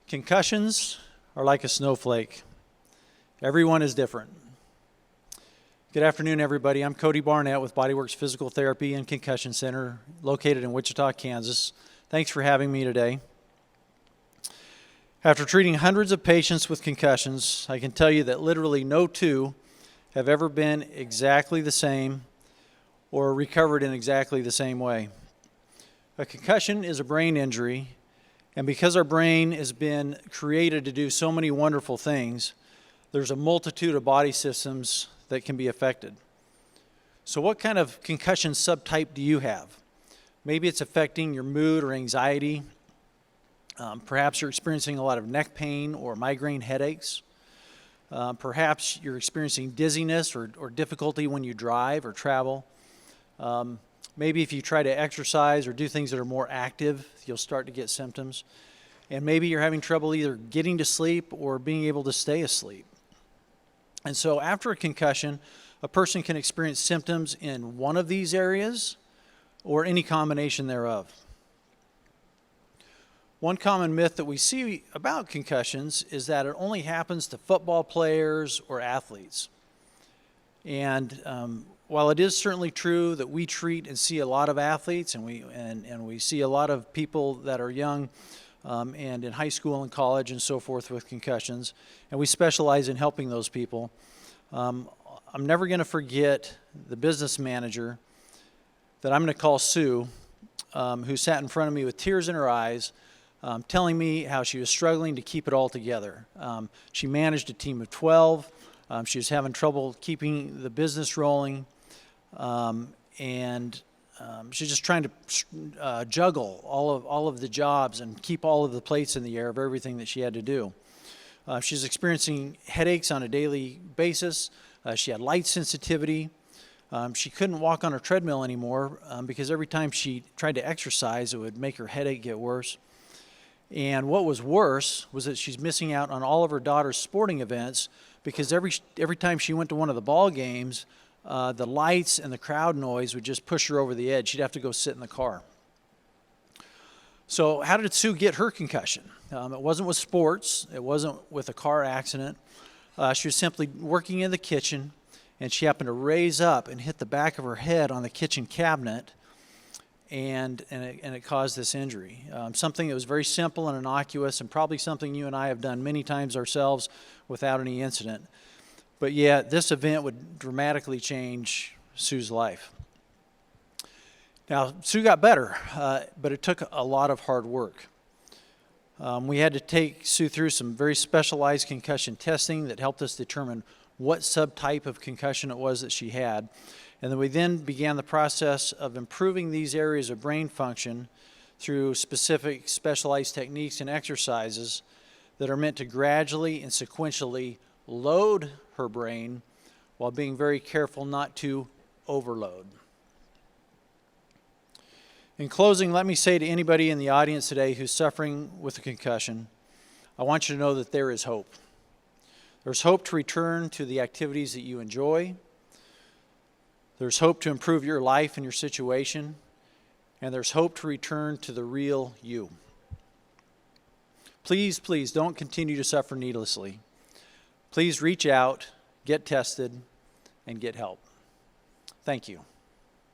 Concussions are like a snowflake. Everyone is different. Good afternoon, everybody. I'm Cody Barnett with Bodyworks Physical Therapy and Concussion Center, located in Wichita, Kansas. Thanks for having me today. After treating hundreds of patients with concussions, I can tell you that literally no two have ever been exactly the same or recovered in exactly the same way. A concussion is a brain injury, and because our brain has been created to do so many wonderful things, there's a multitude of body systems that can be affected. So what kind of concussion subtype do you have? Maybe it's affecting your mood or anxiety. Perhaps you're experiencing a lot of neck pain or migraine headaches. Perhaps you're experiencing dizziness or difficulty when you drive or travel. Maybe if you try to exercise or do things that are more active, you'll start to get symptoms. And maybe you're having trouble either getting to sleep or being able to stay asleep. And so after a concussion, a person can experience symptoms in one of these areas or any combination thereof. One common myth that we see about concussions is that it only happens to football players or athletes. And while it is certainly true that we treat and see a lot of athletes and we see a lot of people that are young and in high school and college and so forth with concussions, and we specialize in helping those people, I'm never going to forget the business manager that I'm going to call Sue, who sat in front of me with tears in her eyes, telling me how she was struggling to keep it all together. She managed a team of 12. She was having trouble keeping the business rolling, and she's just trying to juggle all of the jobs and keep all of the plates in the air of everything that she had to do. She's experiencing headaches on a daily basis. She had light sensitivity. She couldn't walk on her treadmill anymore because every time she tried to exercise, it would make her headache get worse. And what was worse was that she's missing out on all of her daughter's sporting events because every time she went to one of the ball games, the lights and the crowd noise would just push her over the edge. She'd have to go sit in the car. So how did Sue get her concussion? It wasn't with sports. It wasn't with a car accident. She was simply working in the kitchen, and she happened to raise up and hit the back of her head on the kitchen cabinet, and it caused this injury. Something that was very simple and innocuous, and probably something you and I have done many times ourselves without any incident. But yet, this event would dramatically change Sue's life. Now, Sue got better, but it took a lot of hard work. We had to take Sue through some very specialized concussion testing that helped us determine what subtype of concussion it was that she had. And then we began the process of improving these areas of brain function through specific specialized techniques and exercises that are meant to gradually and sequentially load her brain while being very careful not to overload. In closing, let me say to anybody in the audience today who's suffering with a concussion, I want you to know that there is hope. There's hope to return to the activities that you enjoy. There's hope to improve your life and your situation. And there's hope to return to the real you. Please, please don't continue to suffer needlessly. Please reach out, get tested, and get help. Thank you.